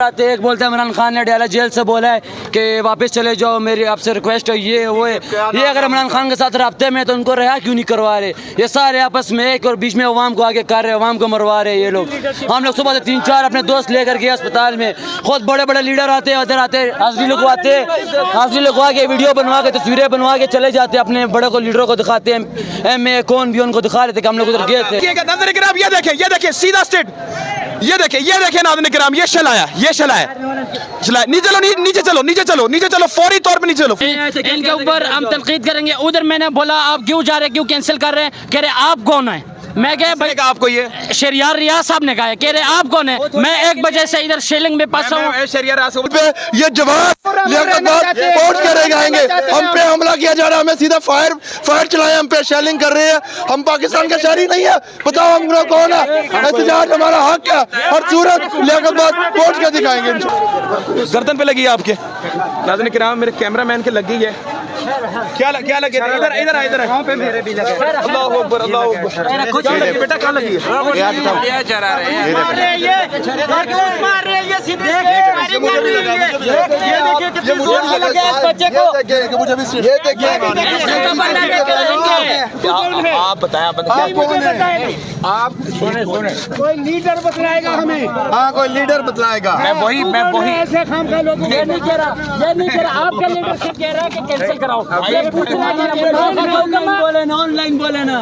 एक बोलते हैं इमरान खान ने डाला जेल से बोला है कि वापस चले जाओ, मेरी आपसे रिक्वेस्ट है, ये वो है ये। अगर इमरान खान के साथ रब्ते में तो उनको रिहा क्यों नहीं करवा रहे? ये सारे आपस में एक और बीच में अवाम को आगे कर रहे, अवाम को मरवा रहे ये लोग। हम लोग सुबह से 3-4 अपने दोस्त लेकर गए अस्पताल में, खुद बड़े बड़े लीडर आते हैं, उधर आते हाजिरी लगवा के वीडियो बनवा के तस्वीरें बनवा के चले जाते हैं, अपने बड़े को लीडरों को दिखाते हैं, एमए कौन भी उनको दिखा लेते कि हम लोग उधर गए थे। ये देखिए सीधा स्टेट, ये देखिए नाज़रीन किराम, ये शलाया नीचे चलो फौरी तौर पे नीचे चलो। इनके ऊपर हम तनकीद करेंगे। उधर मैंने बोला आप क्यों जा रहे, क्यों कैंसिल कर रहे हैं? कह रहे आप कौन है? मैं कह भाई आपको ये शहरियार रियाज साहब ने कहा है, कह रहे आप कौन है? मैं 1 बजे से इधर शेलिंग में फंसा हूँ। ये जवाब पोर्ट करेंगे, हम पे हमला किया जा रहा है, हमें सीधा फायर चलाए, हम पे शेलिंग कर रहे हैं। हम पाकिस्तान के शहरी नहीं है, बताओ हम लोग कौन है? एहतजाज हमारा हक है, हर सूरत लियाकतबाद पोर्ट के दिखाएंगे। गर्दन पे लगी है आपके नाज़रीन किराम, मेरे कैमरामैन के लगी है। क्या लगे? इधर अल्लाह अकबर बेटा, क्या लगी है? आप बताएं आप कोई लीडर बतलाएगा हमें। हाँ, कोई लीडर बतलाएगा। मैं वही ऐसे काम का लोग ये नहीं कह रहा, आपका लीडरशिप कह रहा है कि कैंसिल कराओ। ऑनलाइन बोले ना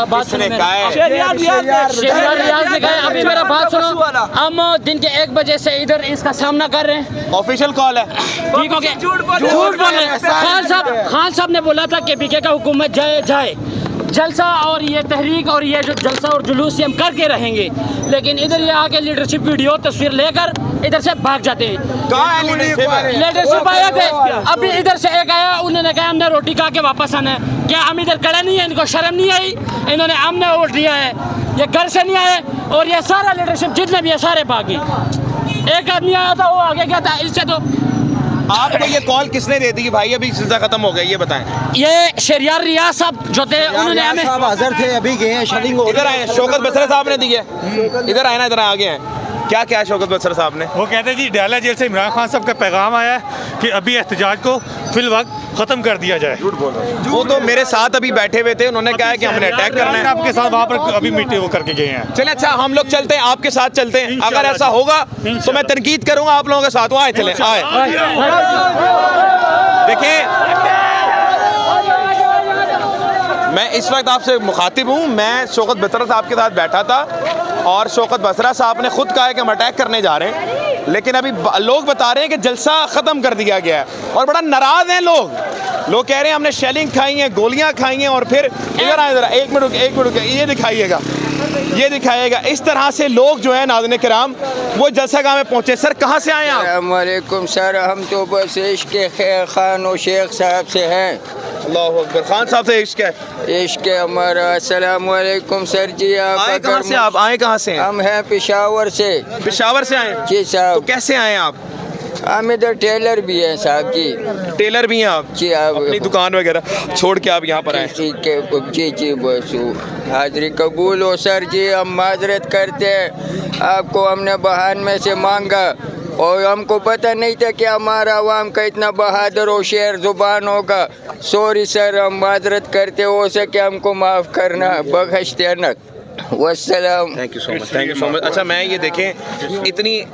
बात ने कहा। अभी मेरा बात सुनो, हम दिन के 1 बजे से इधर इसका सामना कर रहे हैं। ऑफिशियल कॉल है, ठीक हो गया? झूठ बोले। खान साहब ने बोला था कि पीके का हुकूमत जाए जलसा और ये तहरीक और ये जो जलसा और जुलूस हम करके रहेंगे, लेकिन इधर ये आके लीडरशिप वीडियो तस्वीर लेकर इधर से भाग जाते हैं। लीडरशिप आया थे, अभी इधर से एक आया, उन्होंने कहा हमने रोटी खा के वापस आना है। क्या हम इधर खड़े नहीं है? इनको शर्म नहीं आई? इन्होंने हमने वोट दिया है, ये घर से नहीं आए, और ये सारा लीडरशिप जितने भी है सारे भागे। एक आदमी आया था, वो आगे गया था। इससे तो आपको ये कॉल किसने दे दी भाई? अभी सिलसिला खत्म हो गया, ये बताएं। ये शहरियार रियाज साहब जो थे, उन्होंने हमें हाजिर थे, अभी गए हैं शलिंग। इधर आए, शौकत बसरा साहब ने दी है, इधर आए ना, इधर आगे हैं। क्या शौकत बसरा साहब ने? वो कहते हैं जी डाला जेल से इमरान खान साहब का पैगाम आया है कि अभी एहतजाज को फिल वक्त खत्म कर दिया जाए। वो तो मेरे साथ अभी बैठे हुए थे, उन्होंने कहा है कि हमने अटैक करना है। आपके साथ वहाँ पर अभी मीटिंग वो करके गए हैं। चले, अच्छा हम लोग चलते हैं, आपके साथ चलते हैं। अगर ऐसा होगा तो मैं तनकीद करूंगा आप लोगों के साथ। वहाँ चले आए, देखिए मैं इस वक्त आपसे मुखातिब हूँ। मैं शौकत बसरा साहब के साथ बैठा था और शौकत बसरा साहब ने खुद कहा है कि हम अटैक करने जा रहे हैं, लेकिन अभी लोग बता रहे हैं कि जलसा ख़त्म कर दिया गया है और बड़ा नाराज़ हैं लोग कह रहे हैं हमने शेलिंग खाई है, गोलियां खाई हैं। और फिर इधर आए, ज़रा एक मिनट ये दिखाइएगा। इस तरह से लोग जो है नाज़रीन किराम वो जलसागाह में पहुंचे। सर कहाँ से आए आप? अस्सलामुअलैकुम सर, हम तो बस इश्क खैर खान और शेख साहब से हैं। अल्लाह अकबर, खान साहब से इश्क है? इश्क हमारा। अस्सलामुअलैकुम सर जी। आए कहाँ से? आप आए कहाँ से? हम हैं पेशावर से। पेशावर से आए जी साहब। तो कैसे आए आप? हम इधर टेलर भी हैं साहब जी। टेलर भी हैं आप? जी, आप अपनी दुकान वगैरह छोड़ के आप यहाँ पर आए? जी बस हाजिरी कबूल हो सर जी। हम माजरत करते हैं, आपको हमने बहान में से मांगा और हमको पता नहीं था कि हमारा अवाम का इतना बहादुर और शेर जुबान होगा। सॉरी सर, हम माजरत करते, हो सके हमको माफ़ करना, बख्शते न। वस्सलाम। Thank you so much. अच्छा मैं ये देखें, इतनी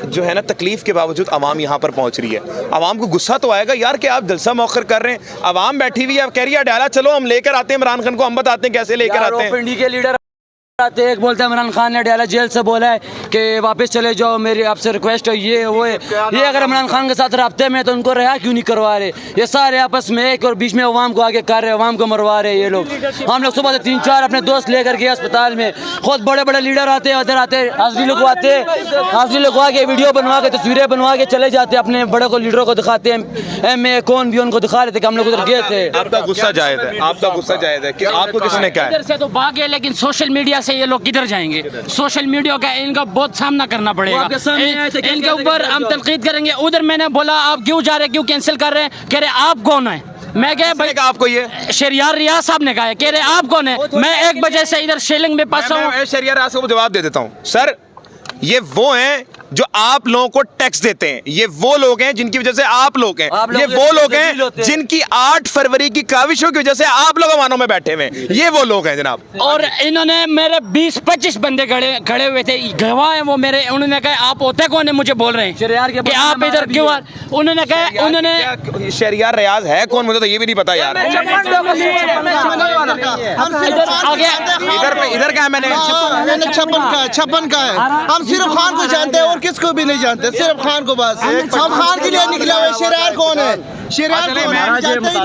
जो है ना तकलीफ के बावजूद आवाम यहाँ पर पहुँच रही है। आवाम को गुस्सा तो आएगा यार कि आप जलसा मौखर कर रहे हैं, आवाम बैठी हुई है, आप कह रही है डाला चलो हम लेकर आते हैं इमरान खान को, हम बताते हैं कैसे लेकर आते हैं। इंडी के लीडर एक बोलते हैं इमरान खान ने डाला जेल से बोला है कि वापस चले जाओ, मेरी आपसे रिक्वेस्ट है, ये वो है ये। अगर इमरान खान के साथ रब्ते में तो उनको रिहा क्यों नहीं करवा रहे? ये सारे आपस में एक और बीच में अवाम को आगे कर रहे, अवाम को मरवा रहे ये लोग। हम लोग सुबह से 3-4 अपने दोस्त लेकर गए अस्पताल में, खुद बड़े बड़े लीडर आते हैं, उधर आते हाजिरी लगवा के वीडियो बनवा के तस्वीरें बनवा के चले जाते, अपने बड़े को लीडरों को दिखाते हैं, एमए कौन भी उनको दिखा लेते कि हम लोग उधर गए थे। आपका गुस्सा जायज़ है, आपका गुस्सा जायज़ है कि आपको किसने कहा? इधर से तो भागे, लेकिन सोशल मीडिया से ये लोग किधर जाएंगे? सोशल मीडिया का इनका बहुत सामना करना पड़ेगा। इनके ऊपर हम तनकीद करेंगे। उधर मैंने बोला आप क्यों जा रहे, क्यों कैंसिल कर रहे हैं? कह रहे आप कौन है? मैं कह भाई आपको ये शहरियार रियाज साहब ने कहा है, कह रहे आप कौन है? मैं 1 बजे से इधर शेलिंग में फंसा हूँ। शहरियार रियाज को जवाब दे देता हूँ। सर ये वो हैं जो आप लोगों को टैक्स देते हैं, ये वो लोग हैं जिनकी वजह से आप लोग हैं, ये वो लोग हैं जिनकी 8 फरवरी की काविशों की वजह से आप लोग अमानों में बैठे हुए हैं, ये वो लोग हैं जनाब। और इन्होंने मेरे 20-25 बंदे खड़े हुए थे, गवाह हैं वो मेरे, उन्होंने कहा आप होते कौन है मुझे बोल रहे हैं कि आप इधर क्यों, उन्होंने कहा, उन्होंने शहरियार रियाज है कौन, मुझे तो ये भी नहीं पता यार। इधर क्या मैंने 56 का है। हम सिर्फ खान को जानते हैं और किसको भी नहीं जानते, सिर्फ खान को बस। हम खान के लिए निकले हुए, शरार कौन है, शरार कौन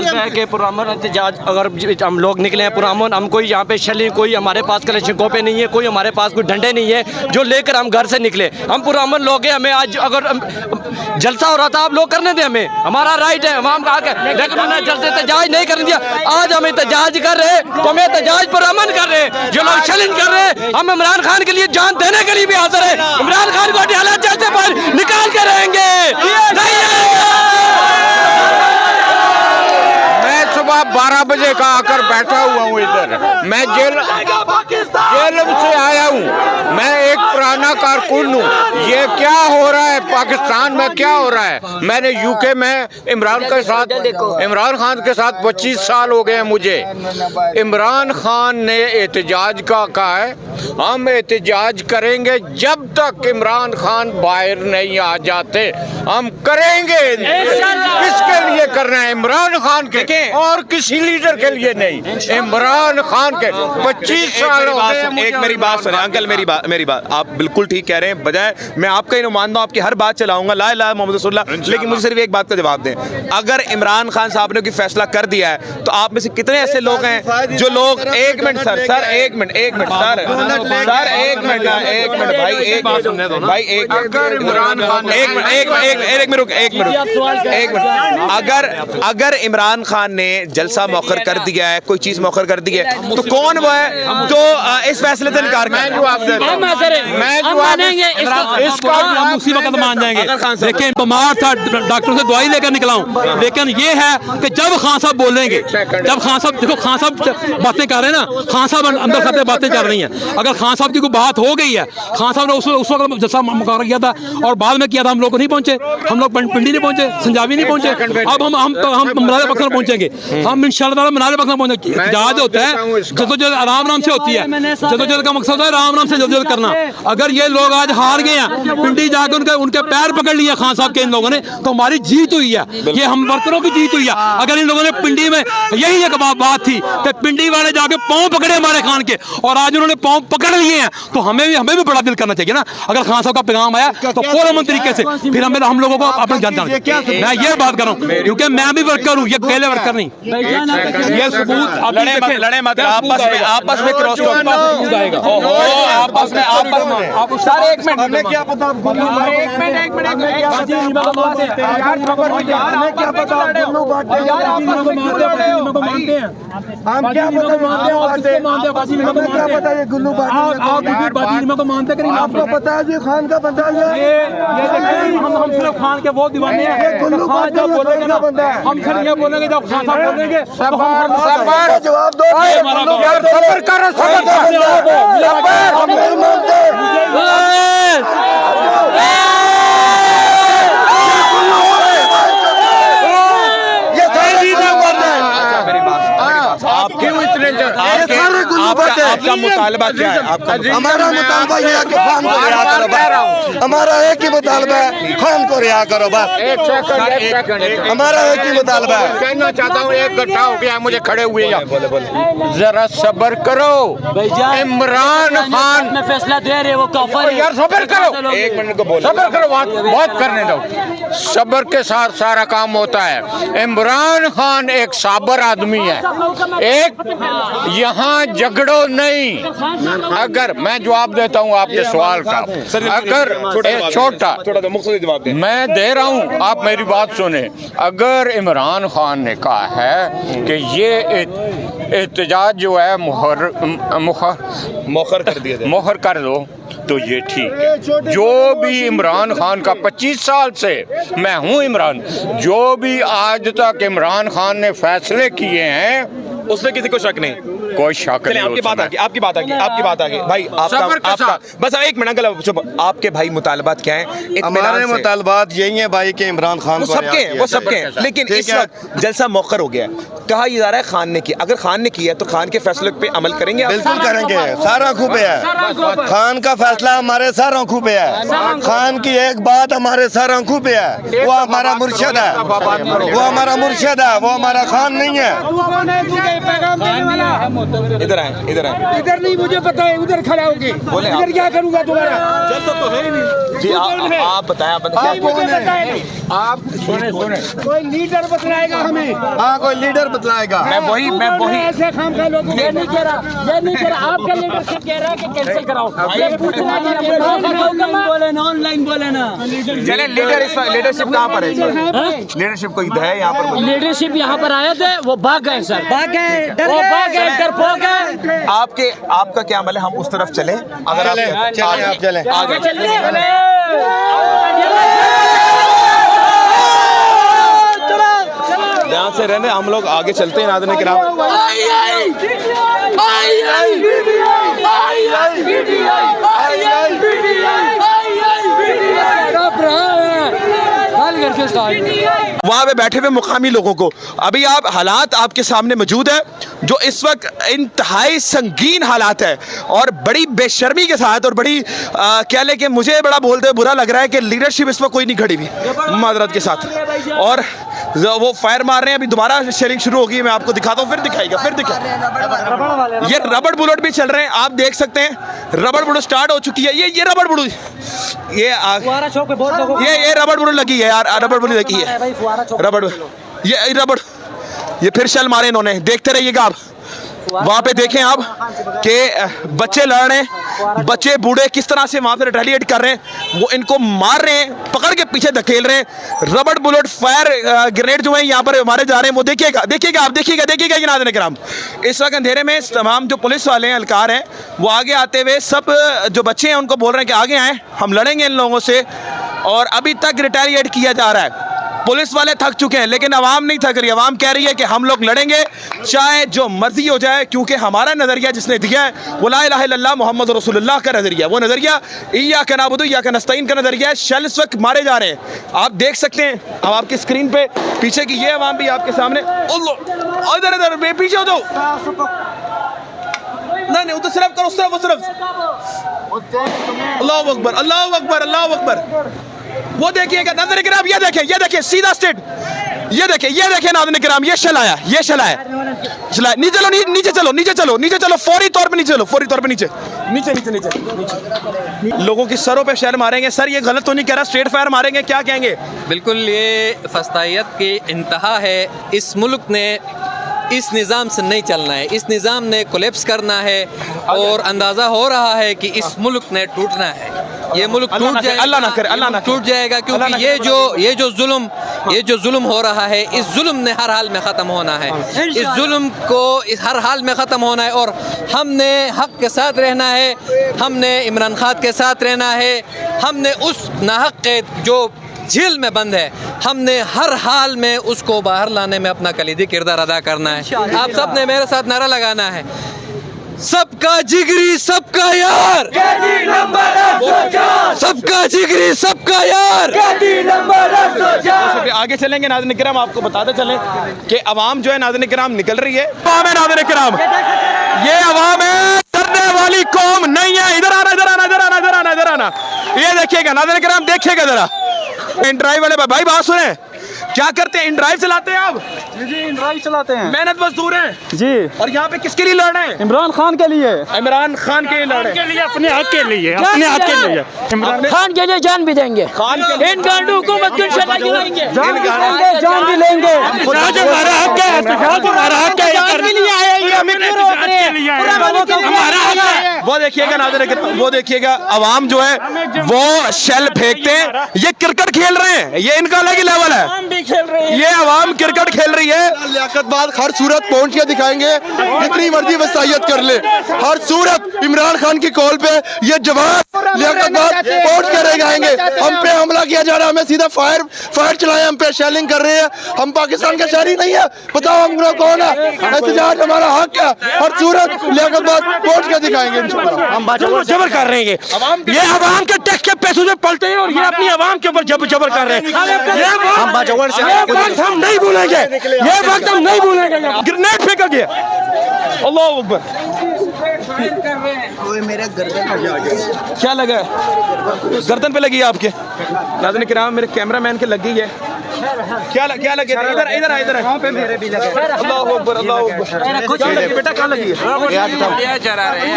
है कि पुरअमन एहतजाज अगर हम लोग निकले हैं पुरअमन, हम कोई यहाँ पे शली, कोई हमारे पास कलेक्शन पे नहीं है, कोई हमारे पास कोई डंडे नहीं है जो लेकर हम घर से निकले। हम पुरअमन लोग हैं, हमें आज अगर जलसा हो रहा था आप लोग करने दें, हमें हमारा राइट है, हम कहा लेकिन उन्होंने जलसे एहतजाज नहीं करने दिया। आज हम एहतजाज कर रहे हैं तो हमें एहतजाज पुरअमन कर रहे हैं, जो लोग शलिन कर रहे हैं हम इमरान खान के लिए जान देने के लिए भी हाजिर है। इमरान खान को हालात जैसे पर निकाल के रहेंगे, मैं सुबह 12 बजे का आकर बैठा हुआ हूँ इधर, मैं जेल से आया हूँ, मैं एक पुराना कारकुन हूँ। ये क्या हो रहा है पाकिस्तान में, क्या हो रहा है? मैंने यूके में इमरान खान के साथ 25 साल हो गए हैं मुझे। इमरान खान ने एहतजाज का कहा है, हम एहतजाज करेंगे जब तक इमरान खान बाहर नहीं आ जाते, हम करेंगे। किसके लिए करना है? इमरान खान के और किसी लीडर के लिए नहीं, इमरान खान के। 25 साल हो गए। एक मेरी बात सुने अंकल, मेरी बात आप बिल्कुल ठीक कह रहे हैं, बजाय मैं आपका ही नुमाइंदा हूं, आपकी हर बात चलाऊंगा, ला इलाहा मोहम्मद रसूलुल्लाह, लेकिन मुझे सिर्फ एक बात का जवाब दें। अगर इमरान खान साहब ने कोई फैसला कर दिया है तो आप में से कितने ऐसे लोग हैं जो लोग एक मिनट सर एक मिनट एक मिनट अगर इमरान खान ने जलसा मौखर कर दिया है, कोई चीज मौखर कर दी है, तो कौन वो है जो इस फैसले से इनकार कर? हम उसी वक्त मान जाएंगे। लेकिन बीमार था, डॉक्टर से दवाई लेकर निकला हूँ, लेकिन ये है कि जब खान साहब बोलेंगे, जब खान साहब देखो, खान साहब बातें कर रहे हैं ना, खान साहब अंदर खाते बातें कर रही हैं। अगर खान साहब की कोई बात हो गई है, खान साहब ने उस वक्त जैसा मुकाबला किया था और बाद में किया था, हम लोग नहीं पहुंचे, हम लोग पिंडी नहीं पहुंचे, संजावी नहीं पहुंचे। अब हम मनाले बख्तर पहुंचेंगे, हम इंशाल्लाह मनाले बख्तर पहुंचेंगे। एहतजाज होता है जदोजहद आराम से होती है, जदोजहद का मकसद है आराम से जदोजहद करना। अगर ये लोग आज हार गए हैं, पिंडी जाकर उनके पैर पकड़ लिए खान साहब के इन लोगों ने, तो हमारी जीत हुई है, ये हम वर्करों की जीत हुई है। अगर इन लोगों ने पिंडी में, यही एक बात थी कि पिंडी वाले जाके पांव पकड़े हमारे खान के, और आज उन्होंने पांव पकड़ लिए हैं, तो हमें भी बड़ा दिल करना चाहिए ना। अगर खान साहब का पैगाम आया तो पूरे तरीके से फिर हम लोगों को अपने जान जाना। मैं ये बात कर रहा हूँ क्योंकि मैं भी वर्कर हूँ, ये पहले वर्कर नहीं। ये सबूत लड़े मत आपस में क्रॉस टॉक आएगा आपस में सर। एक मिनट, क्या पता आपको पता है जी खान का बंदा हम सिर्फ खान के वो दीवाने हैं। खान जब बोलेंगे ना, हम सिर्फ ये बोलेंगे, जब खान साहब बोलेंगे जवाब दो, सबर करो, आपका मुतालबा क्या है? हमारा मुतालबा ये है कि खान को रिहा करो बस। हमारा एक ही मुतालबा है, खान को रिहा करो बस। हमारा एक ही मुतालबा है। कहना चाहता हूँ, एक गड्ढा हो गया, मुझे खड़े हुए जरा सबर करो। इमरान खान में फैसला दे रहे वो काफर यार, सबर करो, एक मिनट को बोलो, सबर करो, बहुत करने दो। सबर के साथ सारा काम होता है। इमरान खान एक साबर आदमी है, एक यहाँ झगड़ो नहीं। अगर मैं जवाब देता हूँ आपके सवाल का, अगर छोटा मैं दे रहा हूँ, आप मेरी बात सुने। अगर इमरान खान ने कहा है कि ये एहतजाज जो है मोहर कर दो, तो ये ठीक है। जो भी इमरान खान का 25 साल से मैं हूँ इमरान, जो भी आज तक इमरान खान ने फैसले किए हैं उसमें किसी को शक नहीं। कोई शक चलिए आपकी बात आ गई भाई, आपका बस एक मिनट अंकल चुप, आपके भाई मुतालबात क्या है? हमारे मुतालबात यही है भाई कि इमरान खान को वो सबके हैं, लेकिन इस वक्त जलसा मौखर हो गया है। कहा जा रहा है खान ने किया, अगर खान ने किया तो खान के फैसले पे अमल करेंगे? बिल्कुल करेंगे, सारा आंखों पे है। खान का फैसला हमारे सर आंखों पे है। खान की एक बात हमारे सर आंखों पे है। वो हमारा मुर्शिद है, वो हमारा मुर्शिद है, वो हमारा खान नहीं है। इधर आए। इधर नहीं, मुझे पता है, उधर खड़ा होके इधर क्या करूंगा तुम्हारा? जी आप बताएं, आप कोई लीडर बतलाएगा हमें। हाँ, कोई लीडर बतलाएगा। मैं वही ऐसे खाम खा लोग ये नहीं कह रहा, आपका लीडरशिप कह रहा है कि कैंसिल कराओ। ऑनलाइन बोले ना। चले लीडरशिप कहाँ पर है? लीडरशिप कोई है यहाँ पर? लीडरशिप यहाँ पर आए थे, वो भाग गए सर, भाग गए, डरपोक गए। आपका क्या अमल है? हम उस तरफ चले? अगर आप चले आगे ध्यान से रहने, हम लोग आगे चलते हैं। नाज़रीन किराम, वहाँ पे बैठे हुए मुकामी लोगों को अभी आप हालात आपके सामने मौजूद है, जो इस वक्त इंतहाई संगीन हालात है और बड़ी बेशर्मी के साथ और बड़ी क्या लेके मुझे बड़ा बोलते हुए बुरा लग रहा है कि लीडरशिप इस वक्त कोई नहीं खड़ी हुई माजरत के साथ, और वो फायर मार रहे हैं। अभी दोबारा शेयरिंग शुरू होगी, मैं आपको दिखाता हूँ, फिर दिखाएगा। ये रबड़ बुलेट भी चल रहे हैं, आप देख सकते हैं। रबड़ बुलेट स्टार्ट हो चुकी है। ये रबड़ बुलेट, ये रबड़ बुलेट लगी है यार, रबड़ बुलेट लगी है, रबड़ ये फिर शल मारे इन्होंने। देखते रहिएगा आप, वहाँ पे देखें आप कि बच्चे लड़ रहे हैं, बच्चे बूढ़े किस तरह से वहाँ पे रिटेलिएट कर रहे हैं, वो इनको मार रहे हैं, पकड़ के पीछे धकेल रहे हैं। रबड़ बुलेट फायर ग्रेनेड जो है यहाँ पर मारे जा रहे हैं, वो देखिएगा आप ये नाज़रीन किराम। इस वक्त अंधेरे में तमाम जो पुलिस वाले हैं, एहलकार हैं, वो आगे आते हुए सब जो बच्चे हैं उनको बोल रहे हैं कि आगे आएँ, हम लड़ेंगे इन लोगों से। और अभी तक रिटेलिएट किया जा रहा है। पुलिस वाले थक चुके हैं, लेकिन आवाम नहीं थक रही। आवाम कह रही है कि हम लोग लड़ेंगे चाहे जो मर्जी हो जाए, क्योंकि हमारा नज़रिया जिसने दिया है वो ला इलाहा इल्लल्लाह मोहम्मद रसूलुल्लाह का नज़रिया, वो नज़रिया इय्याका नअबुदु इय्याका नस्तईन का नज़रिया है। शल इस वक्त मारे जा रहे हैं, आप देख सकते हैं। अब आपकी स्क्रीन पे पीछे की ये आवाम भी आपके सामने। इधर पीछे हो जाओ, नहीं उधर सिर्फ करो, सिर्फ अल्लाहु अकबर, अल्लाहु अकबर, अल्लाहु अकबर। वो देखिएगा नाज़रीन किराम, ये देखिए सीधा स्ट्रेट, ये देखिए नाज़रीन किराम, ये शल आया, नीचे चलो, फौरी तौर पे नीचे। लोगों की सरों पे शहर मारेंगे। सर ये गलत तो नहीं कह रहा, स्ट्रेट फायर मारेंगे, क्या कहेंगे? बिल्कुल, ये फस्तायत की इंतहा है। इस मुल्क ने इस निज़ाम से नहीं चलना है, इस निज़ाम ने कोलैप्स करना है, और अंदाज़ा हो रहा है कि इस मुल्क ने टूटना है। ये मुल्क टूट जाएगा, अल्लाह ना करे, टूट जाएगा, क्योंकि ये जो जुल्म हो रहा है, इस जुल्म ने हर हाल में ख़त्म होना है। इस जुल्म को हर हाल में ख़त्म होना है, और हमने हक़ के साथ रहना है, हमने इमरान खान के साथ रहना है, हमने उस नाहक कैद जो जेल में बंद है, हमने हर हाल में उसको बाहर लाने में अपना कलीदी किरदार अदा करना है। आप सब ने मेरे साथ नारा लगाना है, सबका जिगरी सबका यार, सबका जिगरी सबका यार। आगे चलेंगे नाज़रीन किराम, आपको बताते चलें कि अवाम जो है नाज़रीन किराम निकल रही है। नाज़रीन किराम, ये अवाम है, डरने वाली कौम नहीं है। इधर आना। ये देखिएगा नाज़रीन किराम, देखिएगा जरा। इन ड्राइव वाले भाई बात सुने, क्या करते हैं? इन ड्राइव चलाते हैं आप? जी इन ड्राइव चलाते हैं। मेहनत मजदूर हैं जी। और यहाँ पे किसके लिए लड़ रहे हैं? इमरान खान के लिए। इमरान खान के लिए लड़ रहे हैं, अपने हक के लिए, अपने हक के लिए। इमरान खान के लिए जान भी देंगे, इन गांडू हुकूमत को जान भी लेंगे। हमारा हक है, हमारा हक है, वो देखिएगा नाज़रीन, वो देखिएगा अवाम जो है वो शेल फेंकते हैं। ये क्रिकेट खेल रहे हैं, ये इनका अलग ही लेवल है। नहीं खेल रहे हैं, ये अवाम क्रिकेट खेल रही है। लियाकत बाद हर सूरत पहुंच के दिखाएंगे, जितनी मर्जी वसायत कर ले, हर सूरत इमरान खान की कॉल पे ये जवाब लियाकत बाद पहुंच के रह जाएंगे। हम पे हमला किया जा रहा है, हमें सीधा फायर चलाए, हम पे शेलिंग कर रहे हैं। हम पाकिस्तान के शहरी नहीं है, बताओ हम लोग कौन है? एहतजाज हमारा हक है, हर सूरत लियाकत बाद पहुंच के दिखाएंगे इंशाल्लाह। हम जबर कर रहे हैं। ये आवाम के टैक्स के पैसों से पलटे हैं और ये अपनी आवाम के ऊपर जबर कर रहे हैं। ये वक्त हम नहीं भूलेंगे, ये वक्त हम नहीं भूलेंगे। ग्रेनेड फेंका गया, अल्लाह अकबर। मेरे गर्दन क्या लगा है? गर्दन पे लगी है आपके? नाज़रीन किराम, मेरे कैमरामैन के लग गई है। क्या लगे? इधर इधर मेरे भी लगे। अल्लाह अकबर, अल्लाह अकबर। क्या लगी बेटा, क्या लगी है? चला रहे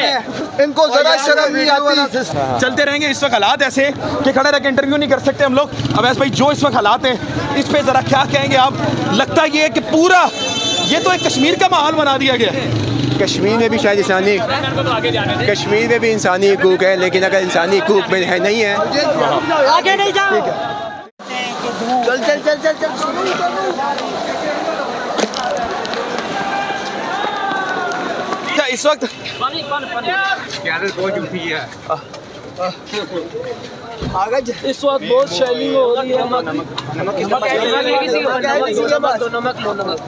हैं। इनको जरा शर्म नहीं आती। चलते रहेंगे। इस वक्त हालात ऐसे कि खड़े रह के इंटरव्यू नहीं कर सकते हम लोग। अवैस भाई, जो इस वक्त हालात हैं, इस पे जरा क्या कहेंगे आप? लगता ये है कि पूरा ये तो एक कश्मीर का माहौल बना दिया गया। कश्मीर में भी शायद कश्मीर में भी इंसानी हकूक है, लेकिन अगर इंसानी हकूक में है नहीं है, आगे नहीं जाओ। चल। क्या इस वक्त इस वक्त बहुत शेलिंग हो रही है।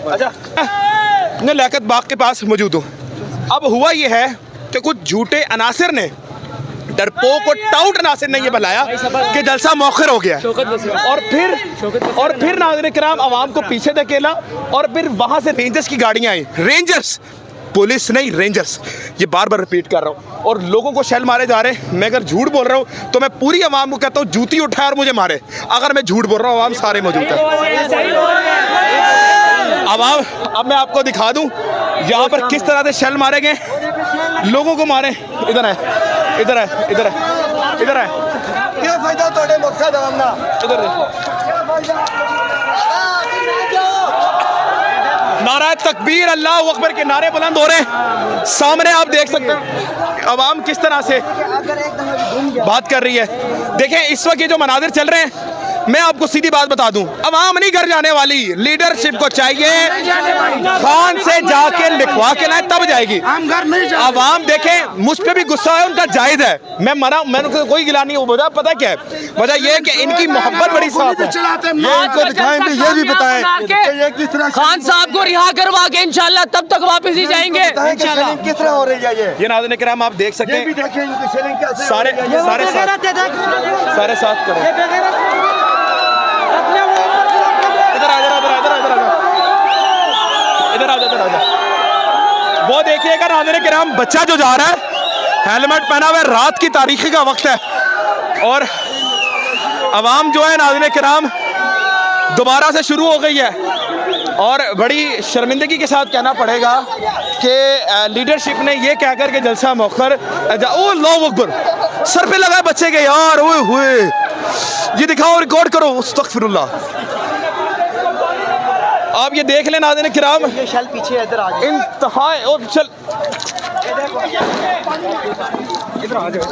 अच्छा, मैं लियाकत बाग के पास मौजूद हूँ। अब हुआ ये है कि कुछ झूठे अनासिर ने, डरपोक और टाउट अनासिर ने ये बुलाया कि जलसा मौखर हो गया, और फिर नाज़रीन किराम अवाम को पीछे धकेला, और फिर वहाँ से रेंजर्स की गाड़ियाँ आई। रेंजर्स, पुलिस नहीं, रेंजर्स। ये बार बार रिपीट कर रहा हूँ। और लोगों को शेल मारे जा रहे हैं। मैं अगर झूठ बोल रहा हूँ तो मैं पूरी आवाम को कहता हूँ जूती उठाए और मुझे मारे। अगर मैं झूठ बोल रहा हूँ, आवाम सारे मौजूद है। आवाम, अब मैं आपको दिखा दूँ यहाँ पर किस तरह से शेल मारे गए, लोगों को मारे। इधर है, इधर है, इधर है, इधर है। क्या फायदा तोड़े मकसद हमना? इधर नारा तकबीर, अल्लाह अकबर के नारे बुलंद हो रहे हैं। सामने आप देख सकते हैं अवाम किस तरह से बात कर रही है। देखें इस वक्त ये जो मनाजिर चल रहे हैं, मैं आपको सीधी बात बता दूं, अवाम नहीं घर जाने वाली। लीडरशिप को चाहिए खान से जाके लिखवा के लाए, तब जाएगी। अवाम देखें, मुझ पे भी गुस्सा है, उनका जायज है। मैंने कोई गिला नहीं। वजह पता क्या है? वजह यह है कि इनकी मोहब्बत बड़ी साफ है। ये इनको दिखाएंगे, ये भी बताएं ये किस तरह खान साहब को रिहा करवा के इंशाल्लाह तब तक वापस ही जाएंगे इंशाल्लाह। किस तरह हो रही है ये नाज़रीन किराम आप देख सकते हैं। सारे साथ करें। इधर आ। वो देखिएगा नाज़रीन किराम, बच्चा जो जा रहा है हेलमेट पहना हुआ है, रात की तारीखी का वक्त है, और अवाम जो है नाज़रीन किराम दोबारा से शुरू हो गई है। और बड़ी शर्मिंदगी के साथ कहना पड़ेगा कि लीडरशिप ने ये कह कर के जलसा मौखर, ओ अल्लाह अकबर, सर पे लगा बच्चे के यार, ओए हुए, ये दिखाओ, रिकॉर्ड करो। अस्तगफिरुल्लाह। आप ये देख लें नाज़रीन किराम, ये शल पीछे इधर आ जाए, इंतहा। और चल इधर आ जाओ।